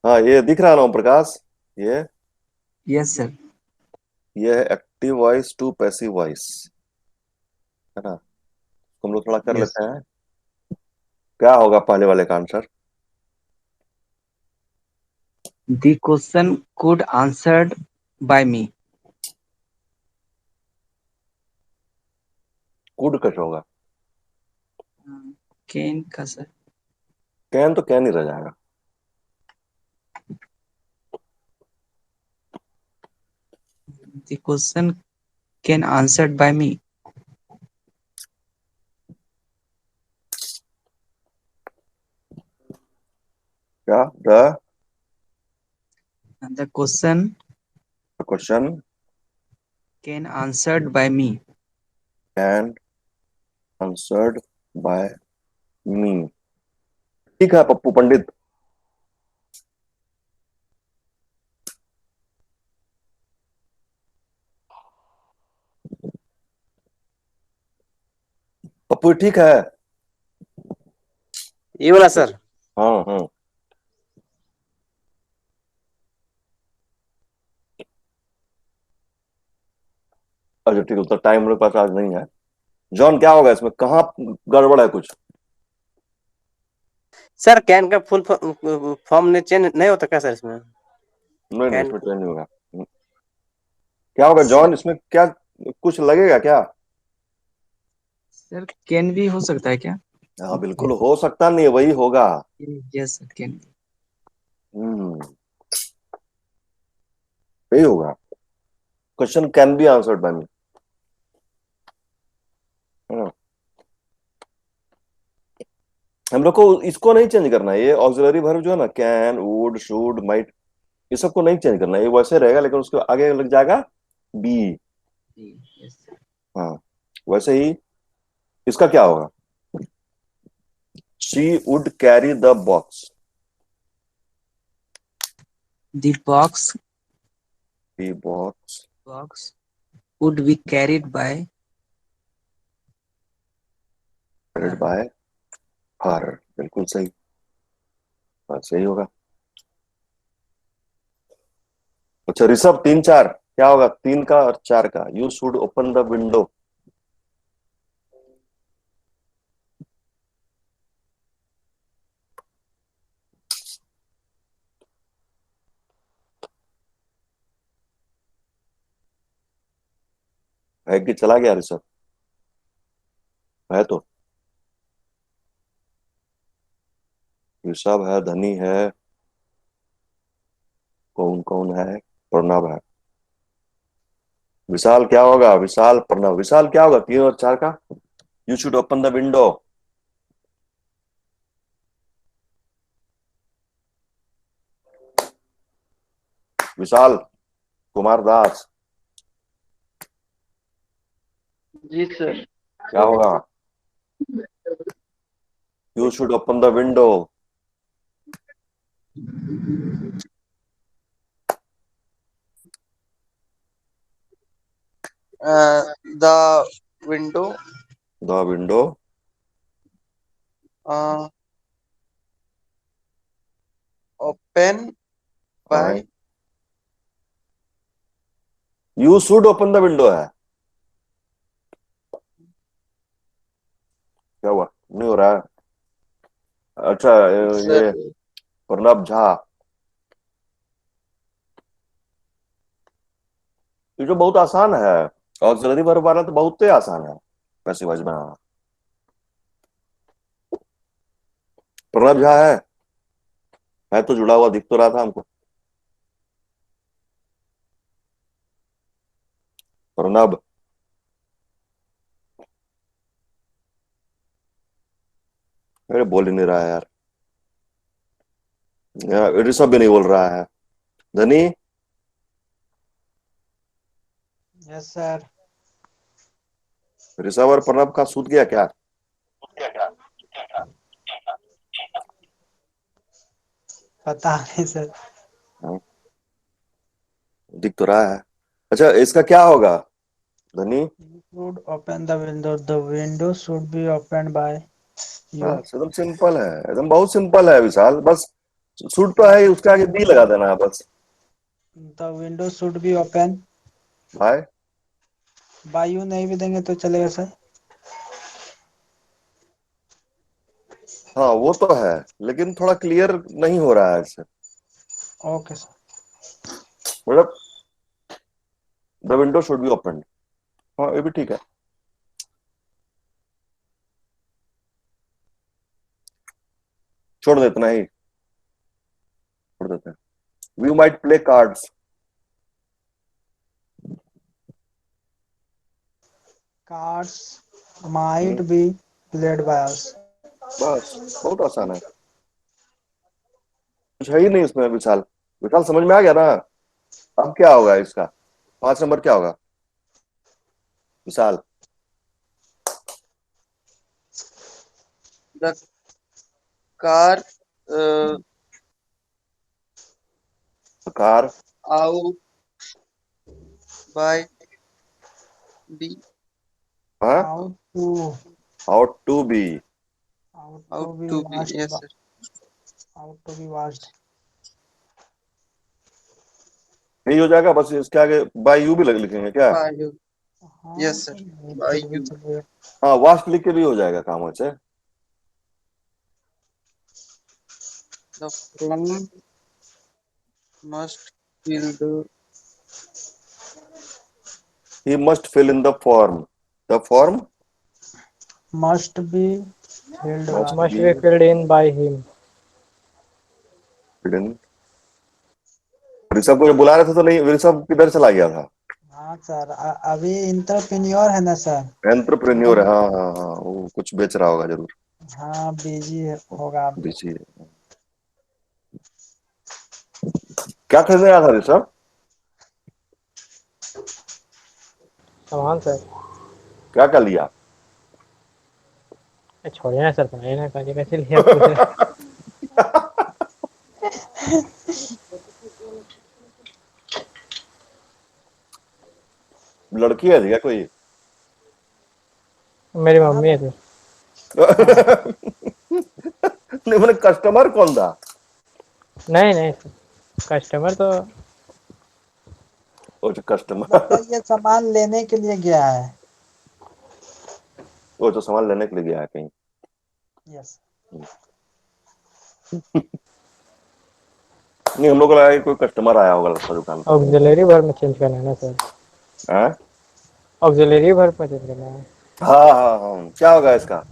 हाँ, ये दिख रहा है ना ओम प्रकाश? ये यस सर। ये है active voice to passive voice, है ना? हम लोग थोड़ा कर यस। लेते हैं। क्या होगा पहले वाले का answer? The question could answered by me. Could कैसे होगा? कैन का सर। कैन तो कैन ही रह जाएगा। The question can answered by me. क्या? The the question question can answered by me. Can answered by me. ठीक है पप्पू पंडित। पप्पू ठीक है। ये वाला सर। हाँ हाँ। अच्छा ठीक है, तो टाइम मेरे पास आज नहीं है। जॉन क्या होगा इसमें, कहाँ गड़बड़ है कुछ? सर कैन का फुल फॉर्म ने चेंज नहीं होता क्या सर इसमें? नहीं नहीं, कैन इसमें चेंज नहीं होगा। क्या होगा सर, जॉन इसमें, क्या कुछ लगेगा क्या? सर कैन भी हो सकता है क्या? हाँ बिल्कुल हो सकता, नहीं वही होगा। Yes sir can. हम्म, यही होगा। Question can be answered by me, है ना? हम लोग को इसको नहीं चेंज करना है, ये ऑक्सिलरी वर्ब जो है ना, कैन वुड शुड माइट, ये सबको नहीं चेंज करना है, ये वैसे रहेगा लेकिन उसके आगे लग जाएगा बी। यस। हाँ, वैसे ही इसका क्या होगा? She would carry the box. The the box box would be carried by carried her। Bye हर, बिल्कुल सही। हाँ, सही होगा। अच्छा ऋषभ, तीन चार क्या होगा? तीन का और चार का, you should open the window. है कि चला गया ऋषभ? है तो। ऋषभ है, धनी है, कौन कौन है? प्रणव है। विशाल क्या होगा? विशाल प्रणव, विशाल क्या होगा तीन और चार का? You should open the window. Vishal Kumar Das ji sir. क्या होगा? You should open the window. The window the window open by. You should open the window है। क्या हुआ? नहीं हो रहा है? अच्छा ये सर प्रणब झा, ये जो बहुत आसान है, ऑक्सिलरी वर्ब वाला तो बहुत ही आसान है पैसिव वॉइस बनाना। प्रणब झा है तो जुड़ा हुआ दिख तो रहा था हमको। प्रणब, अरे बोल ही नहीं रहा है यार, ऋषभ भी नहीं बोल रहा है। धनी, यस सर। ऋषभ और प्रणब का सूत गया क्या? पता नहीं सर। हाँ, दिख तो रहा है। अच्छा इसका क्या होगा धनी? You should open the window. The window should be opened by you. हाँ एकदम सिंपल है, एकदम बहुत सिंपल है विशाल, बस शुड तो है ही, उसके आगे बी लगा देना है बस। The window should be open. By. By you नहीं भी देंगे तो चलेगा सर। हाँ वो तो है, लेकिन थोड़ा क्लियर नहीं हो रहा है इससे। Okay sir. मतलब the window should be open, हाँ ये भी ठीक है। छोड़ दे, इतना ही छोड़ देते हैं। We might play cards. Cards might be played by us. बस बहुत आसान है, कुछ है ही नहीं इसमें। विशाल, विशाल समझ में आ गया ना? अब क्या होगा इसका? 5 नंबर क्या होगा Vishal? The car uh, car out by B. हाँ, Out to out to B. Out be to be. washed. Yes, sir. Out to be washed. यही हो जाएगा बस, इसके आगे बाय यू भी लिखेंगे क्या? By you. हाँ Yes, sir. ये By फिर भी you. चलेगा। हाँ वास्ट लिख के भी हो जाएगा काम वैसे। The form must fill the he must fill in the form. The form Must be filled by. Must Must be be filled in by him. Fill in. Rishabh को जब बुला रहे थे तो नहीं, ऋषभ किधर चला गया था? हाँ सर अभी इंटरप्रेन्योर है ना सर। एंटरप्रेन्योर है, हाँ हाँ हाँ, वो कुछ बेच रहा होगा जरूर। हाँ बिजी होगा अभी। बिजी है। क्या खरीदने आया था ऋषभ? सामान सर। क्या क्या लिया? छोड़िए ना सर, पढ़ाई ना करिए, कैसे लिया पूछ रहे। लड़की है क्या कोई? मेरी मम्मी है सर। नहीं मैंने कस्टमर कौन था? नहीं नहीं सर, कस्टमर तो वो जो कस्टमर, लगता है ये सामान लेने के लिए गया है। वो जो सामान लेने के लिए गया है कहीं। यस। नहीं हम लोग को लगा कि कोई कस्टमर आया होगा लगता दुकान पर। ऑक्सिलरी वर्ब में चेंज करना है ना सर। हाँ ऑक्सिलरी वर्ब में चेंज करना है। हाँ हाँ हाँ, क्या होगा इसका?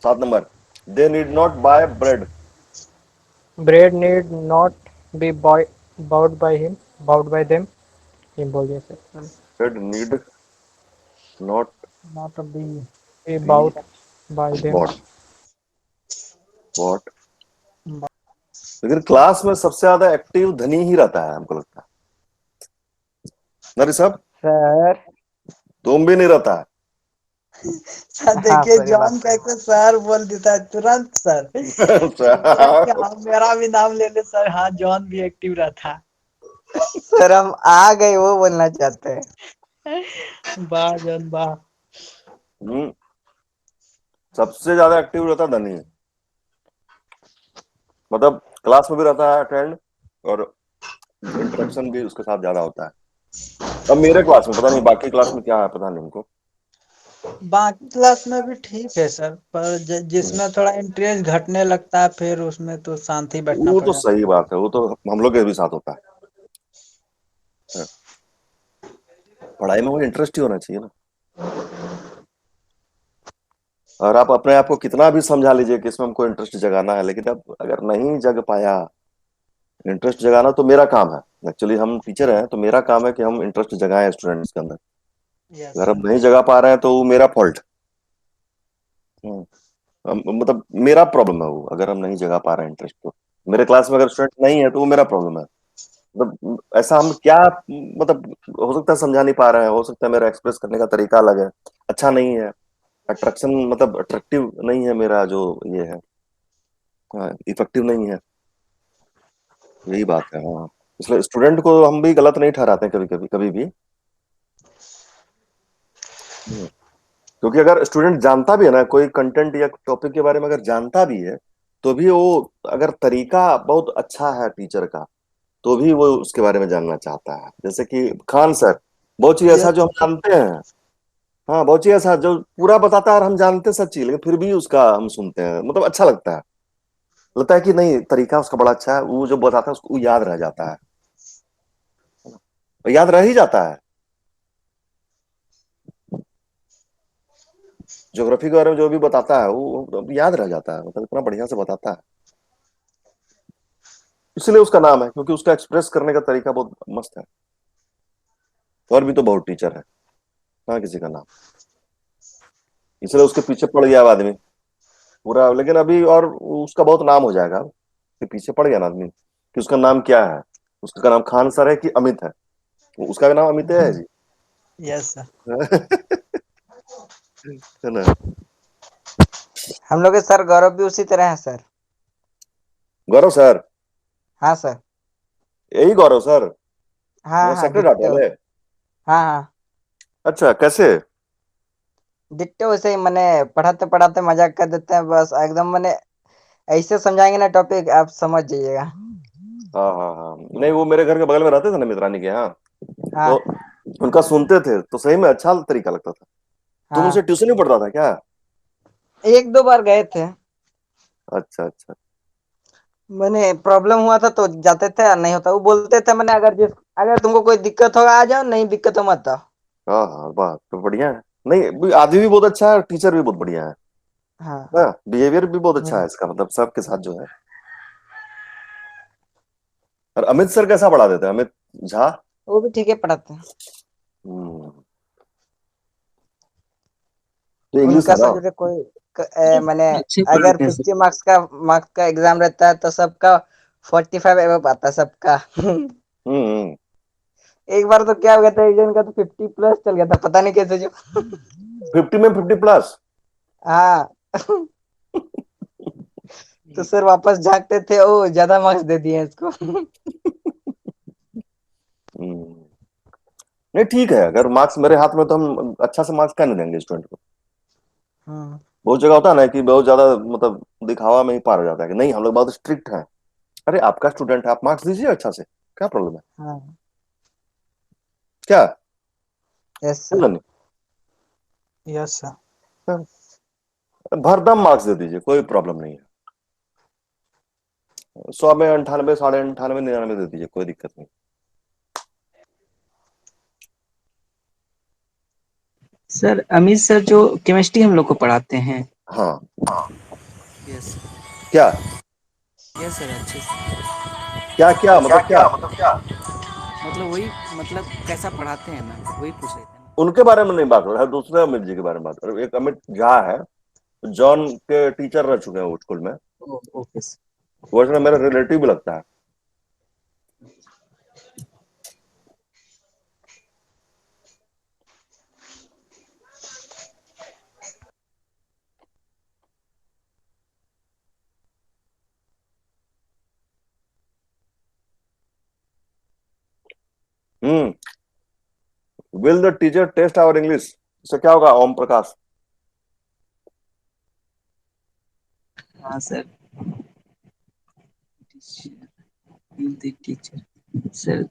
7 नंबर, they need not buy bread. Bread need not be bound by him, bound by them. Him बोल दिया सर। Bread need not not be. Be be bound by them. Bought. Bought. लेकिन क्लास में सबसे ज्यादा एक्टिव धनी ही रहता है हमको लगता है ना ऋषभ? सर। तुम भी नहीं रहता है। सर हाँ देखिए सर ये जॉन बात तो है। कैसे सर बोल देता है तुरंत सर। सोच रहा है कि हाँ मेरा भी नाम ले ले सर। हाँ जॉन भी एक्टिव रहता है। सर हम आ गए वो बोलना चाहते हैं। वाह जॉन वाह। हम्म, सबसे ज्यादा एक्टिव रहता है धनी। मतलब क्लास में भी रहता है अटेंड, और इंटरेक्शन भी उसके साथ ज्यादा होता है। अब मेरे क्लास में पता नहीं, बाकी क्लास में क्या है पता नहीं हमको। बाकी क्लास में भी ठीक है सर, पर जिसमें थोड़ा इंटरेस्ट घटने लगता है फिर उसमें तो शांति बैठना वो तो पड़ेगा। सही बात है, वो तो हम लोग के भी साथ होता है। पढ़ाई में वो इंटरेस्ट ही होना चाहिए ना। और आप अपने आप को कितना भी समझा लीजिए कि इसमें हमको इंटरेस्ट जगाना है, लेकिन अब अगर नहीं जग पाया इंटरेस्ट जगाना, तो मेरा काम है। एक्चुअली हम टीचर हैं तो मेरा काम है कि हम इंटरेस्ट जगाएं स्टूडेंट्स के अंदर। यस अगर सर। हम नहीं जगा पा रहे हैं तो वो मेरा फॉल्ट, मतलब मेरा प्रॉब्लम है वो। अगर हम नहीं जगा पा रहे हैं इंटरेस्ट, तो मेरे क्लास में अगर स्टूडेंट नहीं है तो वो मेरा प्रॉब्लम है। मतलब ऐसा हम क्या, मतलब हो सकता है समझा नहीं पा रहे हैं, हो सकता है मेरा एक्सप्रेस करने का तरीका अलग है, अच्छा नहीं है, अट्रैक्शन मतलब अट्रैक्टिव नहीं है मेरा जो ये है, इफेक्टिव नहीं है। यही बात है। हाँ इसलिए स्टूडेंट को हम भी गलत नहीं ठहराते कभी कभी, कभी भी। क्योंकि अगर स्टूडेंट जानता भी है ना कोई कंटेंट या टॉपिक के बारे में, अगर जानता भी है तो भी वो अगर तरीका बहुत अच्छा है टीचर का तो भी वो उसके बारे में जानना चाहता है। जैसे कि खान सर, बहुत चीज ऐसा यस जो हम जानते हैं, हाँ बहुत चीज ऐसा जो पूरा बताता है और हम जानते हैं सब चीज, लेकिन फिर भी उसका हम सुनते हैं, मतलब अच्छा लगता है। लगता है कि नहीं, तरीका उसका बड़ा अच्छा है, वो जो बताता है उसको याद रह जाता है, याद रह ही जाता है। ज्योग्राफी के बारे में जो भी बताता है वो याद रह जाता है, मतलब इतना बढ़िया से बताता है। इसलिए उसका नाम है, क्योंकि उसका एक्सप्रेस करने का तरीका बहुत मस्त है। और भी तो बहुत टीचर है, हाँ किसी का नाम, इसलिए उसके पीछे पड़ गया अब आदमी पूरा। लेकिन अभी और उसका बहुत नाम हो जाएगा अब, कि पीछे पड़ गया ना आदमी कि उसका नाम क्या है, उसका नाम खान सर है कि अमित है। उसका भी नाम अमित है जी। Yes sir. है ना। हम लोग के सर गौरव भी उसी तरह है सर। गौरव सर, हाँ सर। यही गौरव सर, हाँ वो हाँ सेक्रेटरी डिट्टो। वाले। हाँ हाँ अच्छा, कैसे? डिट्टो वैसे ही मैंने पढ़ाते पढ़ाते मजाक कर देते हैं बस एकदम मैंने ऐसे समझाएंगे ना टॉपिक आप समझ जाइएगा। हाँ हाँ हाँ, नहीं वो मेरे घर के बगल में रहते थे ना मित्रानी के यहाँ, तो हाँ उनका सुनते थे तो सही में अच्छा तरीका लगता था। तुम उनसे हाँ ट्यूशन नहीं पढ़ता था क्या? एक दो बार गए थे। अच्छा अच्छा। मैंने प्रॉब्लम हुआ था तो जाते थे नहीं होता वो बोलते थे मैंने अगर तुमको कोई दिक्कत होगा आ जाओ नहीं दिक्कत हो मत आओ। हाँ हाँ, बात तो बढ़िया है। नहीं आदमी भी बहुत अच्छा है, टीचर भी बहुत बढ़िया है। हाँ हाँ, बिहेवियर भी बहुत अच्छा हम्म, है इसका, मतलब सबके साथ जो है। और अमित सर कैसा पढ़ा देते हैं, अमित झा? वो भी ठीक है पढ़ाते हैं। हम्म, तो इंग्लिश उनका है ना? सब्जेक्ट कोई मैंने अच्छे अगर पढ़ाते हैं सर। 50 मार्क्स का एग्जाम रहता है तो सबका 45 एबव आता है सबका। हम्म। एक बार तो क्या हो गया था एक जन का तो 50 प्लस चल गया था पता नहीं कैसे जो। 50 में 50+? हाँ तो सर वापस झांकते थे ओ ज्यादा मार्क्स दे दिए इसको। हम्म। नहीं ठीक है, अगर मार्क्स मेरे हाथ में तो हम अच्छा से मार्क्स क्या नहीं देंगे स्टूडेंट को। हाँ बहुत जगह होता है ना कि बहुत ज्यादा मतलब दिखावा में ही पार हो जाता है कि नहीं हम लोग बहुत स्ट्रिक्ट हैं। अरे आपका स्टूडेंट है, आप मार्क्स दीजिए अच्छा से, क्या प्रॉब्लम है? हाँ क्या यस है सर। ना? नहीं, यस सर। हाँ, भरदम मार्क्स दे दीजिए, कोई प्रॉब्लम नहीं है। 100 में 98, 98, 99 दे दीजिए, कोई दिक्कत नहीं। सर अमित सर जो केमिस्ट्री हम लोग को पढ़ाते हैं। हाँ। यस क्या यस सर अच्छे से। क्या क्या मतलब क्या? मतलब वही मतलब कैसा पढ़ाते हैं ना वही पूछ रहे थे ना। उनके बारे में नहीं बात हो रहा है, दूसरे अमित जी के बारे में बात हो रहा है। एक अमित झा है, जॉन के टीचर रह चुके हैं वो स्कूल में। Okay sir. वो इसमें मेरा रिलेटिव भी लगता है। Will the teacher test our English? इससे क्या होगा ओम प्रकाश? हाँ सर। टीचर सर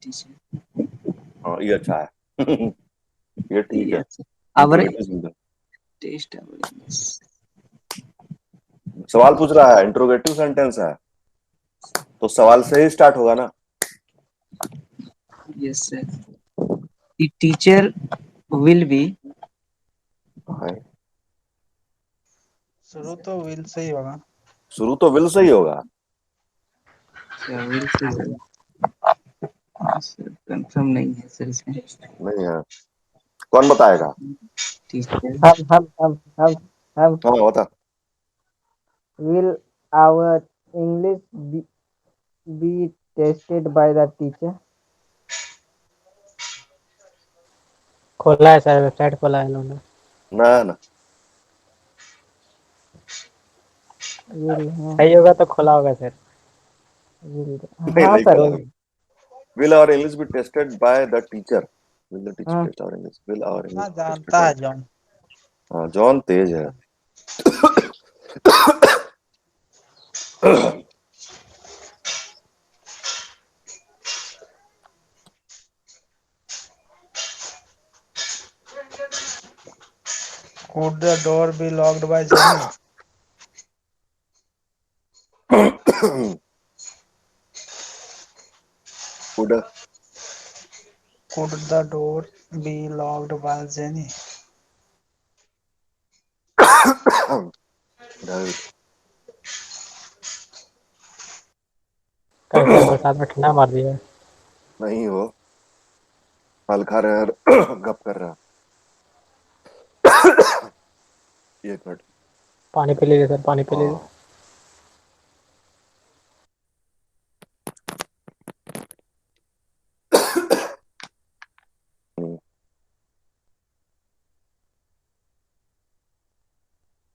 टीचर हाँ ये अच्छा है। ये ठीक है। यस आवर इंट्रोगेटिव टेस्ट सवाल पूछ रहा है, इंट्रोगेटिव सेंटेंस है तो सवाल से ही स्टार्ट होगा ना। Yes sir. The teacher will be. हाँ, शुरू तो विल से ही होगा। शुरू तो विल से ही होगा। विल से होगा सर कंफर्म नहीं है सर इसमें। नहीं है, कौन बताएगा? टीचर हम हाँ बता। will our English be tested by the teacher? खोला है सर वेबसाइट खोला है इन्होंने। ना ना, will हाँ सही होगा तो खोला होगा सर। will नहीं हाँ नहीं सर खोला है। Will our English be tested by the teacher? Will the teacher हाँ test our English? Will our उतना इंग्लिश टेस्टेड जानता बाय? है जॉन। हाँ जॉन तेज है। Could the door be locked by Jenny? Could Could the door be locked by Jenny? कैसे बरसात में ठंडा मार दिया है। नहीं हो फल खा रहे हैं गप कर रहा। एक मिनट। पानी पी लीजिए सर, पानी पी लीजिए।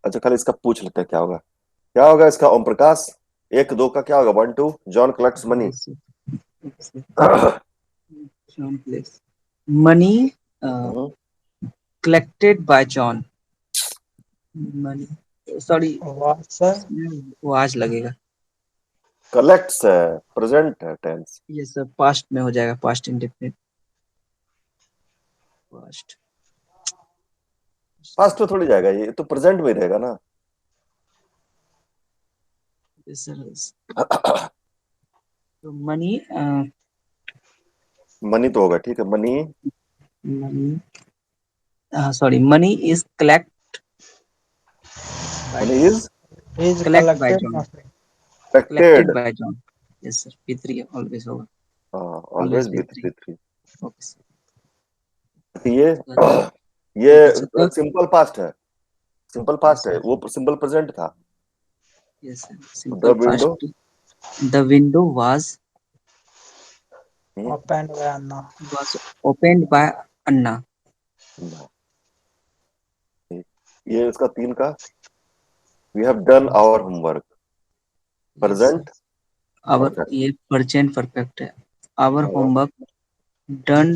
अच्छा खाली इसका पूछ लेते हैं क्या होगा इसका। ओम प्रकाश 1 2 का क्या होगा। 1 2 John collects money. John place. Money collected by John. Money. Sorry. What, sir? वो आज लगेगा। कलेक्ट्स है प्रेजेंट है टेंस। ये सर पास्ट में हो जाएगा, पास्ट इंडेफिनिट। पास्ट में थोड़ी जाएगा, ये तो प्रेजेंट में ही रहेगा ना। तो मनी मनी तो होगा, ठीक है। Money sorry money is collect money is Is collected by collected. John. Collected. Collected by John. Yes sir. P3 always होगा। Always Always with P3. P3। Okay sir. ये तो सिंपल पास्ट है। Simple past है, वो simple present था। Yes sir. Simple window? past. The window was Opened by Anna. opened by Anna. ये इसका 3 का we have done our homework. Present Our ये present perfect है। Our homework done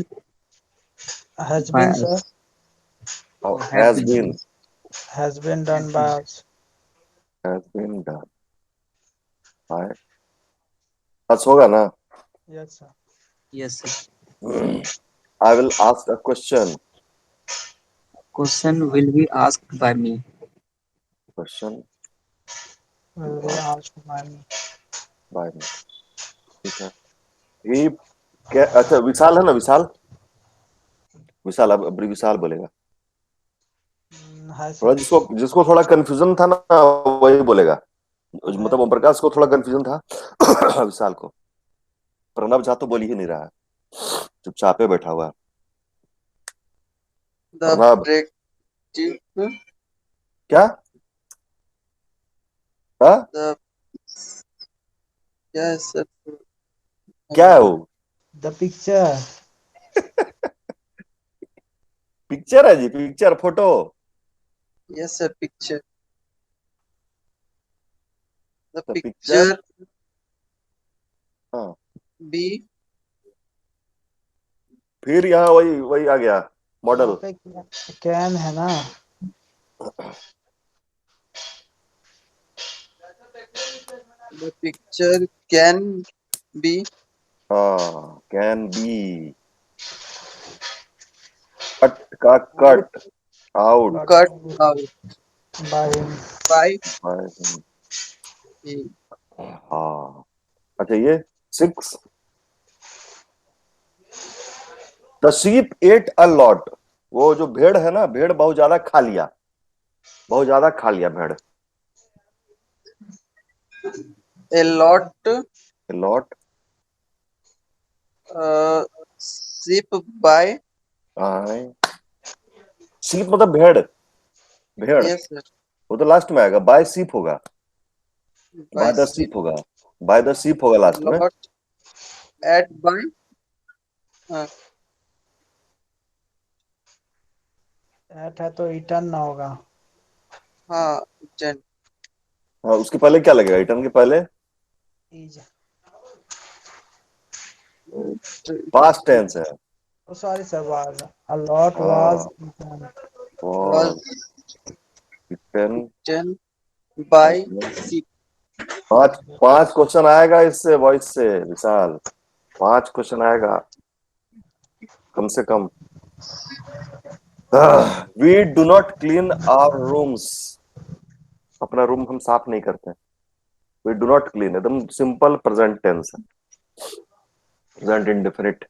Has by been, us. sir. Or has been Has been done by us. Done by us होगा ना। Yes, sir. Yes sir. I will ask a question. Question will be asked by me. Question Will be asked by me. By me, ठीक है। ही अच्छा विशाल है ना, विशाल अब विशाल बोलेगा। Hi, थोड़ा sir. जिसको थोड़ा कंफ्यूजन था ना वही बोलेगा। मतलब ओम प्रकाश को थोड़ा कंफ्यूजन था विशाल को। प्रणव झा तो बोल ही नहीं रहा है, चुपचाप पे बैठा हुआ है। प्रणव क्या क्या है वो। The picture. पिक्चर है जी, picture photo. Yes, sir. Picture. The The picture हाँ B. फिर यहाँ वही आ गया मॉडल। यहाँ पे can है ना। The picture can be हाँ कैन बी। कट का cut out cut out by him. by हाँ। अच्छा ये 6 the sheep at a lot. वो जो भेड़ है ना, भेड़ बहुत ज्यादा खा लिया भेड़। a lot lot sheep by. Sheep मतलब भेड़। Yes, sir. वो तो लास्ट में आएगा, बाय शीप होगा, By by the sheep. Sheep होगा, बाय द शीप होगा लास्ट में। Lot at by. At है तो eaten ना होगा। हाँ eaten. हाँ उसके पहले क्या लगेगा, रिटर्न के पहले Is. पास्ट टेंस है। Oh, sorry, sir. Was a lot was eaten. Was Eaten eaten by sheep. पांच क्वेश्चन आएगा इससे वॉइस से विशाल, 5 क्वेश्चन आएगा कम से कम। We do not clean our rooms, अपना रूम हम साफ नहीं करते। वी डू नॉट क्लीन एकदम सिंपल प्रेजेंट टेंस है, present indefinite.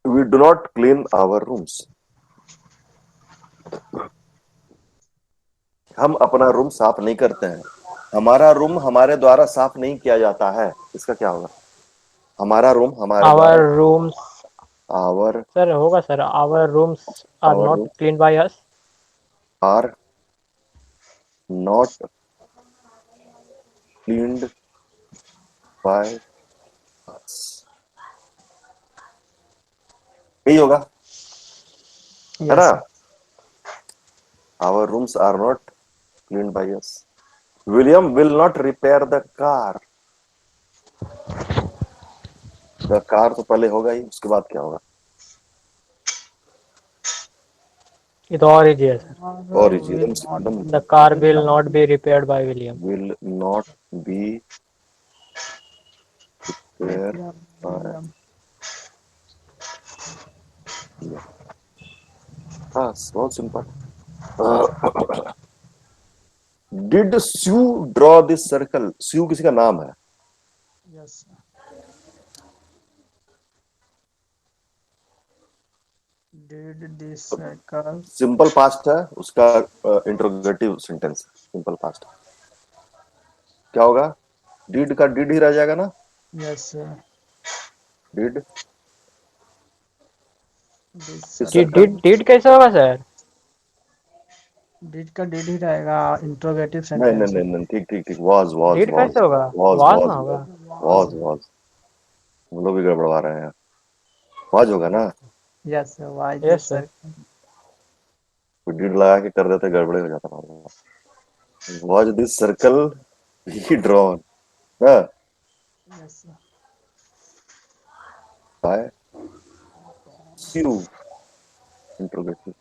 We do not clean our rooms, हम अपना रूम साफ नहीं करते हैं। हमारा रूम हमारे द्वारा साफ नहीं किया जाता है, इसका क्या होगा? हमारा रूम हमारे आवर द्वारा, रूम्स आवर सर होगा sir, our rooms are our not room clean by us. Are not cleaned by us, यही होगा, है यस ना? Sir. Our rooms are not cleaned by us. William will not repair the car, the car तो पहले होगा ही, उसके बाद क्या होगा? ये तो और इजी है सर। और एकदम the car will not be repaired by William. Will not be repair by, हाँ बहुत सिंपल। Did Sue draw this circle, Sue किसी का नाम है? Yes sir. Did this circle, simple past है उसका, इंट्रोगेटिव सेंटेंस, सिंपल पास्ट। क्या होगा? डिड का डिड ही रह जाएगा ना, yes sir. Did this this did circle. Did did कैसे होगा सर? डिड का डिड ही रहेगा, इंट्रोगेटिव नहीं नहीं सेंटेंस नहीं है। नहीं, ठीक ठीक ठीक, वाज वाज डिड वाज कैसे होगा? वाज वाज वाज ना होगा। वाज वाज, हम लोग भी गड़बड़वा रहे हैं, वाज होगा ना? Yes sir, why yes this sir. कोई डिड लगा के कर देते गड़बड़े हो जाता ना। Was this circle he drawn yes sir. By स्यू, interrogative.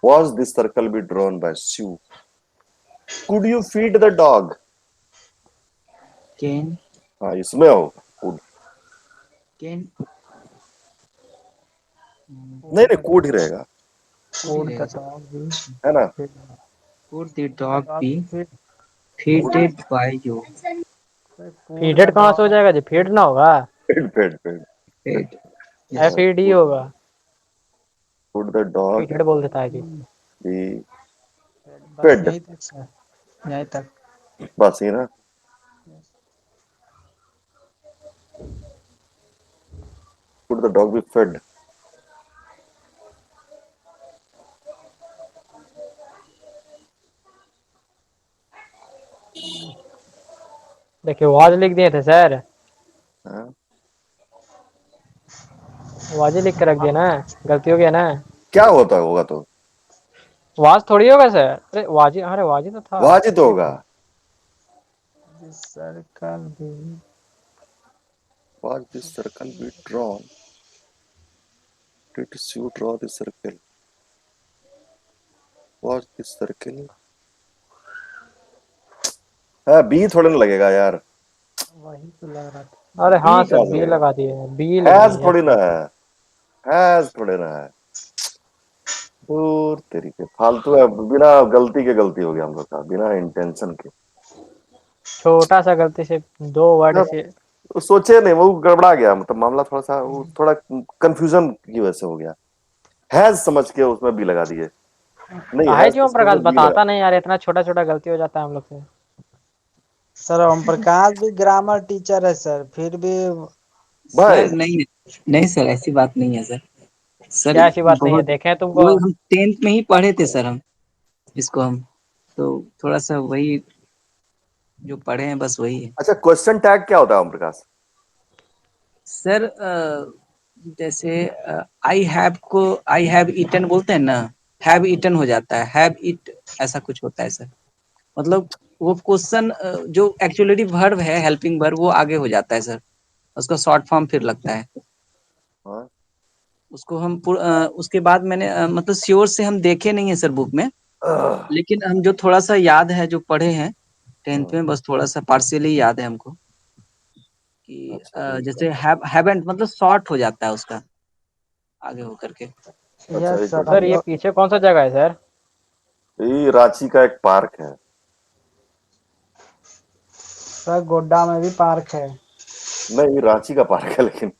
Was this circle be drawn by Sue? Could you feed the dog? Can हाँ इसमें होगा could, कैन नहीं नहीं could ही रहेगा, फूड द डॉग भी, है ना? Could the dog be फिर feeded by you? Food the feeded कहाँ से हो डॉग, जाएगा जी? फीड ना होगा, Fed. Fed. F Yes. E D होगा। Could the dog फीडेड बोल देता है जी। be बस fed? यहीं तक सर, यहीं तक। बस ये ना, could the dog be fed? देखिए वाज लिख दिए थे सर, हाँ? वाज ही लिख के रख दिया ना, गलती हो गया ना। क्या होता होगा तो? वाज थोड़ी होगा सर, अरे वाजी, अरे वाजी तो था। वाज ही तो होगा। दिस सर्कल भी, Was this circle be drawn? Did Sue draw the circle? Was this circle? हाँ बी थोड़ा ना लगेगा यार, वही तो लग रहा था। अरे हाँ बी सर कहाँ बी लगेगा? लगा दिए, बी लग हैज रही थोड़ी ना है। है, हैज थोड़े ना है। दूर तरीके फालतू है, बिना गलती के गलती हो गया हम लोग का, बिना इंटेंशन के। छोटा सा गलती से 2 वर्ड से। तो सोचे नहीं, वो गड़बड़ा गया, मतलब मामला थोड़ा सा, वो थोड़ा कंफ्यूजन की वजह से हो गया। हैज समझ के उसमें बी लगा दिए, नहीं काहे हैज जी ओम किसमें प्रकाश बी लगा। बताता नहीं यार, इतना छोटा छोटा गलती हो जाता है हम लोग से। सर ओम प्रकाश भी ग्रामर टीचर है सर, फिर भी भाई सर नहीं नहीं सर, ऐसी बात नहीं है सर। सर क्या ऐसी बात नहीं है, बहुत देखे तुमको। वो हम 10th में ही पढ़े थे सर, हम इसको हम तो थोड़ा सा वही जो पढ़े हैं बस वही है अच्छा, क्वेश्चन टैग क्या होता है ओम प्रकाश? सर। जैसे आई हैव को आई हैव ईटन बोलते हैं ना, हैव ईटन हो जाता है हैव ईट, ऐसा कुछ होता है सर। मतलब वो क्वेश्चन जो एक्चुअली वर्ब है, हेल्पिंग वर्ब, वो आगे हो जाता है सर, उसका शॉर्ट फॉर्म फिर लगता है। हाँ उसको हम उसके बाद मैंने मतलब श्योर से हम देखे नहीं है सर बुक में, लेकिन हम जो थोड़ा सा याद है जो पढ़े हैं 10th में, बस थोड़ा सा पार्शियली याद है हमको कि अच्छा ठीक है। जैसे हैवेंट मतलब शॉर्ट हो जाता है उसका आगे होकर के। अच्छा यस एक सर। सर ये पीछे कौन सा जगह है सर? ये रांची का एक पार्क है। सर गोड्डा में भी पार्क है। नहीं रांची का पार्क है लेकिन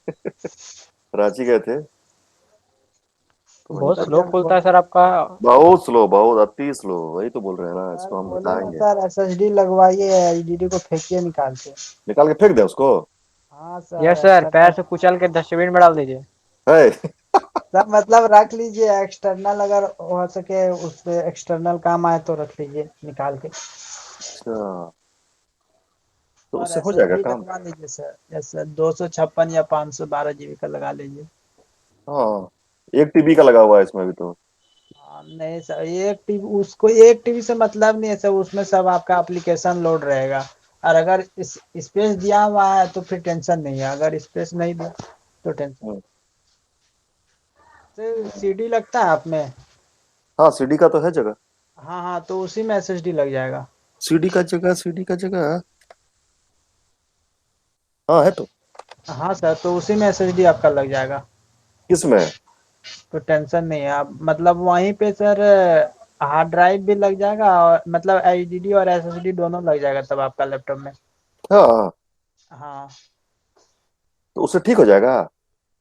रांची गए थे तो वहीं बहुत पे। स्लो खुलता है सर आपका। बहुत स्लो, बहुत अति स्लो, वही तो बोल रहे हैं ना, सर इसको हम बोले ना बताएंगे। सर एसएसडी लगवाइए, एचडीडी को फेंकिए निकाल के। निकाल के फेंक दे उसको। हाँ यस सर सर, अच्छा पैर से कुचल के डस्टबिन में डाल दीजिए। है सर मतलब रख लीजिए, एक्सटर्नल अगर हो सके उस पे एक्सटर्नल काम आए तो रख लीजिए निकाल के। अच्छा तो और उससे हो जाएगा एसएसडी काम। लगवा लीजिए सर, जैसे 256 या 512 GB का लगा लीजिए। हाँ एक टीबी का लगा हुआ है इसमें भी तो। हाँ, नहीं सर एक टीबी, उसको एक टीबी से मतलब नहीं है सर, उसमें सब आपका एप्लीकेशन लोड रहेगा। और अगर इस स्पेस दिया हुआ है तो फिर टेंशन नहीं है, अगर स्पेस नहीं दिया तो टेंशन। हम्म, सर सीडी लगता है आप में? हाँ सीडी का तो है जगह। हाँ हाँ, तो उसी में एसएसडी लग जाएगा। सीडी का जगह, सीडी का जगह। हाँ है तो। हाँ सर, तो उसी में एसएसडी आपका लग जाएगा। किसमें? तो टेंशन नहीं है आप, मतलब वहीं पे सर हार्ड ड्राइव भी लग जाएगा, और मतलब एचडीडी और एसएसडी दोनों लग जाएगा तब आपका लैपटॉप में। हाँ हाँ तो उससे ठीक हो जाएगा।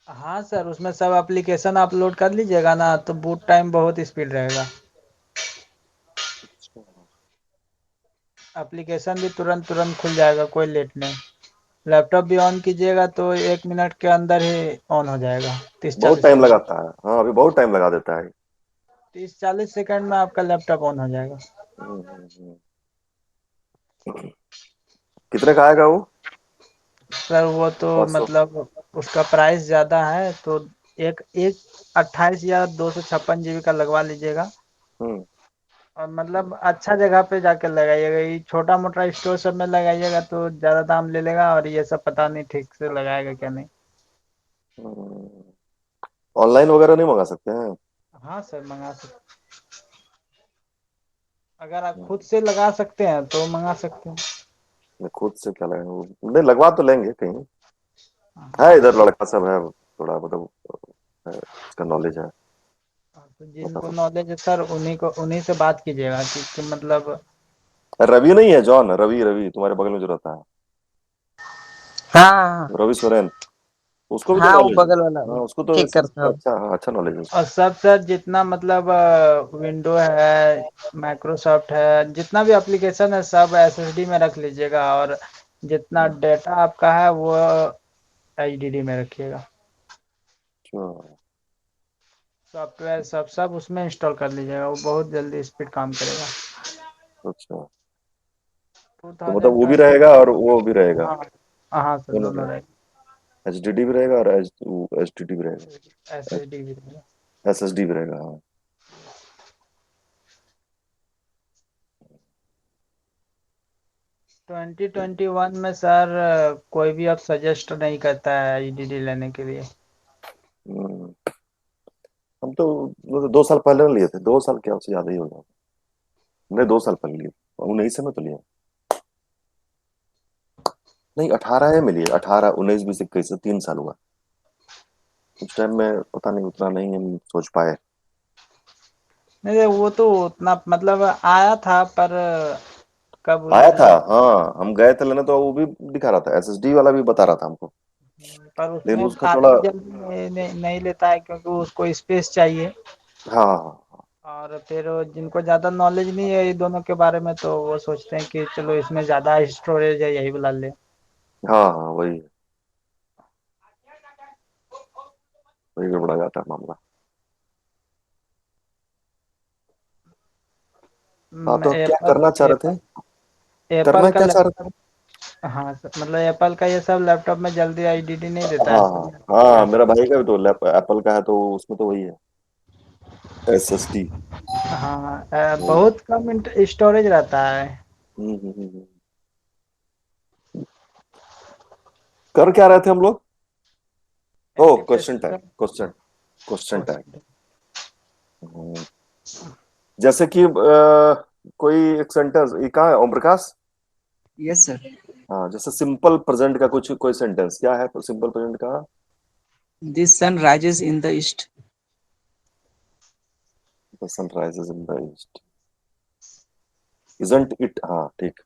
हाँ सर, उसमें सब एप्लीकेशन अपलोड कर लीजिएगा ना, तो बूट टाइम बहुत स्पीड रहेगा। एप्लीकेशन भी तुरंत तुरंत खुल जाएगा, कोई लेट नहीं। लैपटॉप भी ऑन कीजिएगा तो 1 मिनट के अंदर ही ऑन हो जाएगा, तीस बहुत चालीस टाइम सेकंड लगाता है, हाँ अभी बहुत टाइम लगा देता है। 30-40 सेकंड में आपका लैपटॉप ऑन हो जाएगा। हम्म। कितने का आएगा वो? सर वो तो 500। मतलब उसका प्राइस ज़्यादा है, तो एक एक 28 या 256 GB का लगवा लीजिएगा। हम्म। और मतलब अच्छा जगह पे जाकर लगाइएगा, ये छोटा मोटा स्टोर सब में लगाइएगा तो ज़्यादा दाम ले लेगा, और ये सब पता नहीं ठीक से लगाएगा क्या नहीं। ऑनलाइन वगैरह नहीं मंगा सकते हैं? हाँ सर मंगा सकते, अगर आप खुद से लगा सकते हैं तो मंगा सकते हैं। मैं खुद से क्या लगाएंगे नहीं, लगवा तो लेंगे कहीं। है हाँ इधर लड़का सब है, थोड़ा मतलब है, इसका नॉलेज है। तो बता जिनको सकते। नॉलेज है सर उन्हीं से बात कीजिएगा कि मतलब। रवि नहीं है, जॉन, रवि, रवि तुम्हारे बगल में जो रहता है, हाँ रवि सोरेन, उसको भी तो हाँ, वो नॉलेज है। बगल वाला हाँ उसको तो ठीक सब करता हूँ। अच्छा, हाँ अच्छा नॉलेज है उसको। और सब सर जितना मतलब विंडो है, माइक्रोसॉफ्ट है, जितना भी एप्लीकेशन है सब एसएसडी में रख लीजिएगा, और जितना डेटा आपका है वो एचडीडी में रखिएगा। अच्छा। सॉफ्टवेयर सब उसमें इंस्टॉल कर लीजिएगा, वो बहुत जल्दी स्पीड काम करेगा। अच्छा तो मतलब वो भी 2020। रहेगा और वो भी रहेगा, हाँ हाँ सर, दोनों दोनों रहेगा। रहेगा। एचडीडी भी रहेगा और एचडीडी भी रहेगा, एसएसडी भी रहेगा। एसएसडी भी रहेगा। हाँ 2021 में सर कोई भी अब सजेस्ट नहीं करता है एचडीडी लेने के लिए। हम्म, हम तो मतलब 2 साल पहले लिए थे, 2 साल क्या, उससे ज्यादा ही होगा। हमने 2 साल पहले लिए, 19 में तो लिया। नहीं 18 में लिए, 18, 19, 20, 21 से 3 साल हुआ। उस टाइम में पता नहीं, उतना नहीं हम सोच पाए। नहीं वो तो उतना मतलब आया था, पर कब आया था, रिलीज। हाँ हम गए थे लेने तो वो भी दिखा रहा था, एसएसडी वाला भी बता रहा था हमको। पर लेकिन उसमें उसका थोड़ा। आदमी जल्दी नहीं लेता है, क्योंकि उसको स्पेस चाहिए। हाँ हाँ और फिर वो जिनको ज़्यादा नॉलेज नहीं है ये दोनों के बारे में, तो वो सोचते हैं कि चलो इसमें ज़्यादा स्टोरेज है यही वाला ले। हाँ हाँ वही, वही गड़बड़ा जाता है मामला। हाँ तो क्या एप्पल करना चाह रहे एप्पल थे? एप्पल करना का क्या चाह रहे थे? हाँ सर, मतलब एप्पल का ये सब लैपटॉप में जल्दी आईडीडी नहीं देता हाँ है हाँ सब। हाँ, मेरा भाई का भी तो एप्पल का है तो उसमें तो वही है, एसएसडी। हाँ बहुत कम स्टोरेज रहता है। हम्म हम्म, हम्म, हम्म। कर क्या रहे थे हम लोग? ओ Active क्वेश्चन test टैग, का क्वेश्चन टैग। question। जैसे कि कोई एक सेंटेंस, ये कहाँ है ओम प्रकाश? Yes sir. हाँ, जैसे सिंपल प्रेजेंट का कुछ कोई सेंटेंस क्या है सिंपल प्रेजेंट का? This sun rises in the east. The sun rises in the east, isn't it? हाँ ठीक।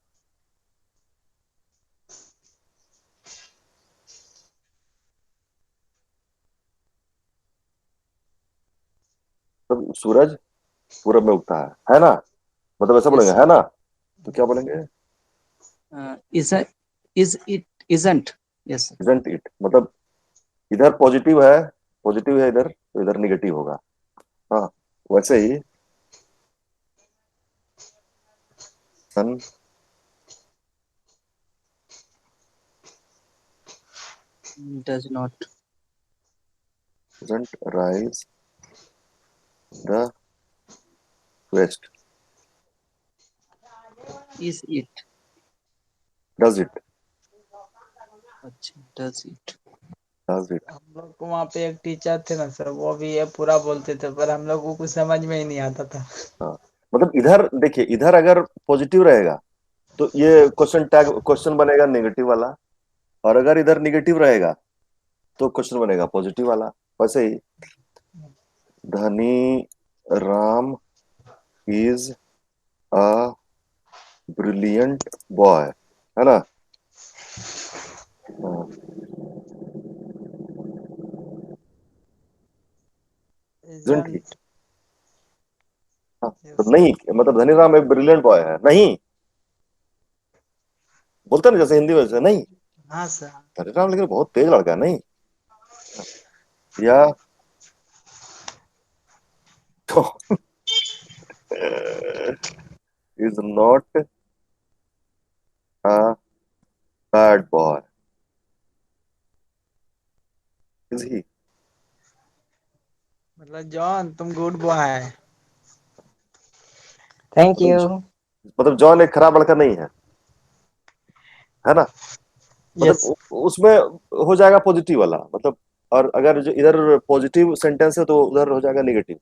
तो सूरज पूरब में उगता है ना? मतलब ऐसा बोलेंगे, यस है ना? तो क्या बोलेंगे? Is it isn't. Yes sir. Isn't it, मतलब इधर पॉजिटिव है इधर, तो इधर निगेटिव होगा। हाँ, वैसे ही sun does not. Doesn't rise the west, is it. Does it? अच्छा, डज इट। Does it. हम लोग को वहाँ पे एक टीचर थे ना सर, वो भी ये पूरा बोलते थे, पर हम लोग को कुछ समझ में ही नहीं आता था। हाँ, मतलब इधर देखिए, इधर अगर पॉजिटिव रहेगा तो ये क्वेश्चन टैग, क्वेश्चन बनेगा नेगेटिव वाला, और अगर इधर निगेटिव रहेगा तो क्वेश्चन बनेगा पॉजिटिव वाला। वैसे ही Dhani Ram is a brilliant boy, है ना? हाँ, isn't he? Isn't। हाँ, तो Yes। नहीं, मतलब धनी राम एक ब्रिलियंट बॉय है नहीं, बोलते ना जैसे हिंदी में, वैसे नहीं, हाँ सर। धनी राम लेकिन बहुत तेज लड़का है नहीं, या तो is not a bad boy, is he? मतलब जॉन तुम गुड बॉय है। Thank you. मतलब जॉन एक खराब लड़का नहीं है ना? मतलब यस। उसमें हो जाएगा पॉजिटिव वाला, मतलब, और अगर जो इधर पॉजिटिव सेंटेंस है तो उधर हो जाएगा निगेटिव।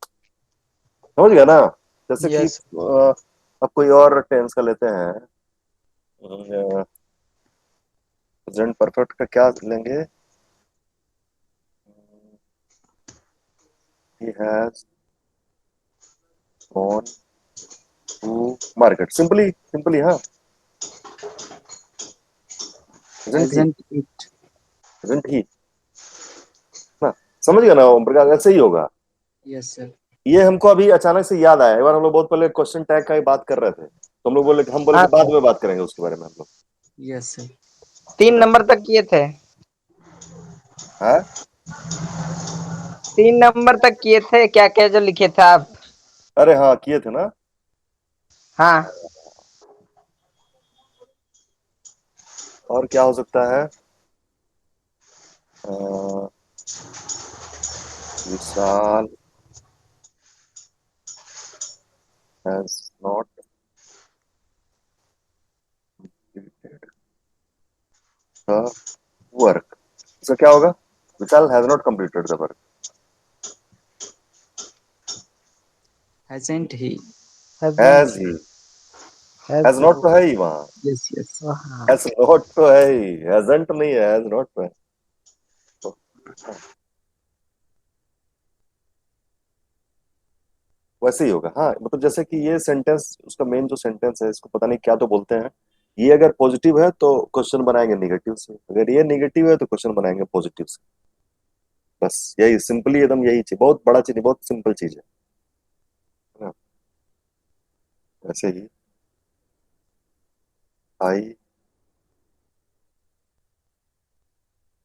समझ गया ना? जैसे कि यस। अब कोई और टेंस का लेते हैं, प्रेजेंट परफेक्ट का क्या लेंगे? He has gone to market, simply simply, हाँ, प्रेजेंट ही, एजेंट इट। प्रेजेंट ही ना। समझ गया ना ओम प्रकाश? ऐसे ही होगा। Yes sir. ये हमको अभी अचानक से याद आया, एक बार हम लोग बहुत पहले क्वेश्चन टैग का ही बात कर रहे थे, तो हम लोग बोले, हम बोले हाँ कि बाद सर, में बात करेंगे उसके बारे में हम लोग। Yes sir. 3 नंबर तक किए थे। हाँ, 3 नंबर तक किए थे, क्या क्या जो लिखे थे आप। अरे हाँ, किए थे ना। हाँ। और क्या हो सकता है? Vishal has not completed the work, इसका क्या होगा? Vishal has not completed the work, hasn't he. Has he, has not तो है ही वहां, यस यस। हाँ। हैज नॉट तो है ही, हैजंट नहीं है, हैज नॉट तो है। तो, हाँ, वैसे ही होगा। हाँ, मतलब जैसे कि ये सेंटेंस, उसका मेन जो सेंटेंस है, इसको पता नहीं क्या तो बोलते हैं, ये अगर पॉजिटिव है तो क्वेश्चन बनाएंगे निगेटिव से, अगर ये निगेटिव है तो क्वेश्चन बनाएंगे पॉजिटिव से। बस यही सिंपली, एकदम यही चीज, बहुत बड़ा चीज नहीं, बहुत सिंपल चीज है ना? ऐसे ही आई,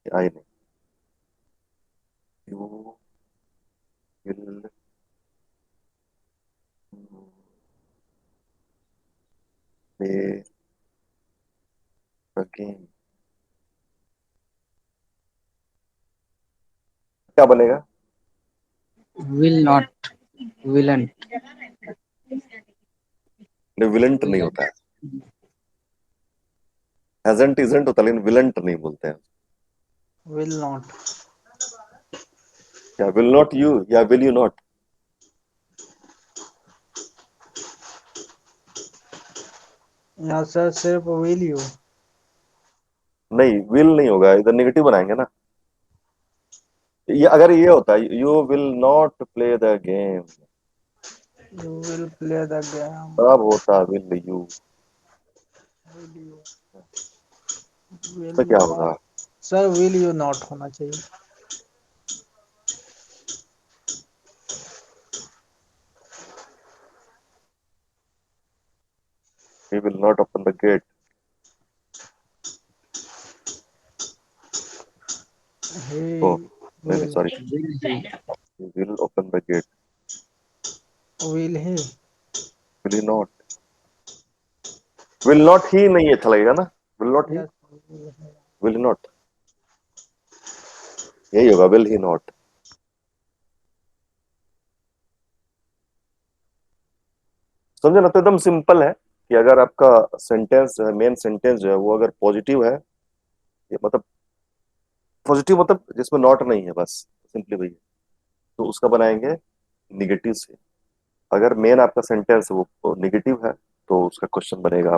आई नहीं, you will play the game, क्या बनेगा? Will not. विलेंट। विलेंट नहीं होता है, हैजंट इजंट होता है, लेकिन विलेंट नहीं बोलते हैं। Will not. क्या विल नॉट यू या विल यू नॉट? यहाँ सर सिर्फ विल यू। नहीं, विल नहीं होगा, इधर नेगेटिव बनाएंगे ना। ये अगर ये होता you will not play the game, you will play the game. तब होता विल यू। तो क्या होगा? सर विल यू नॉट होना चाहिए। He will not open the gate. He Oh, नहीं will, sorry. He will open the gate. will he? Will he not? Will not ही नहीं अच्छा लगेगा ना? Will not he? Yes. Will he not? यही होगा, will he not. समझे ना? तो एकदम सिंपल है कि अगर आपका सेंटेंस जो है, मेन सेंटेंस जो है वो अगर पॉजिटिव है, ये मतलब पॉजिटिव मतलब जिसमें नॉट नहीं है, बस सिंपली वही है, तो उसका बनाएंगे निगेटिव से। अगर मेन आपका सेंटेंस वो निगेटिव है तो उसका क्वेश्चन बनेगा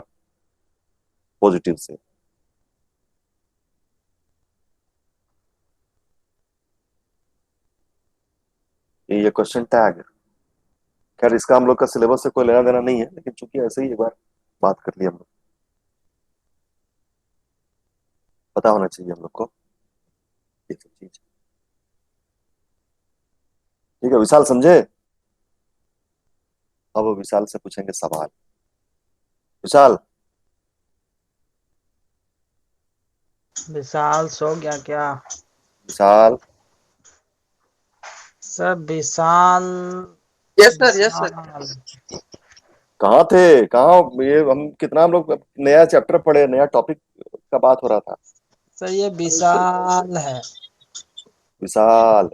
पॉजिटिव से। ये क्वेश्चन टैग, खैर इसका हम लोग का सिलेबस से कोई लेना देना नहीं है, लेकिन चूंकि ऐसे ही एक बार बात कर लिया हम लोग, पता होना चाहिए हम लोग को ये सब चीज। ठीक है, विशाल समझे? अब विशाल से पूछेंगे सवाल। विशाल, विशाल सो गया क्या? Vishal sir Vishal. Yes sir, yes sir. Vishal. कहाँ थे? कहाँ ये हम कितना हम लोग नया चैप्टर पढ़े, नया टॉपिक का बात हो रहा था। सर ये विशाल है। विशाल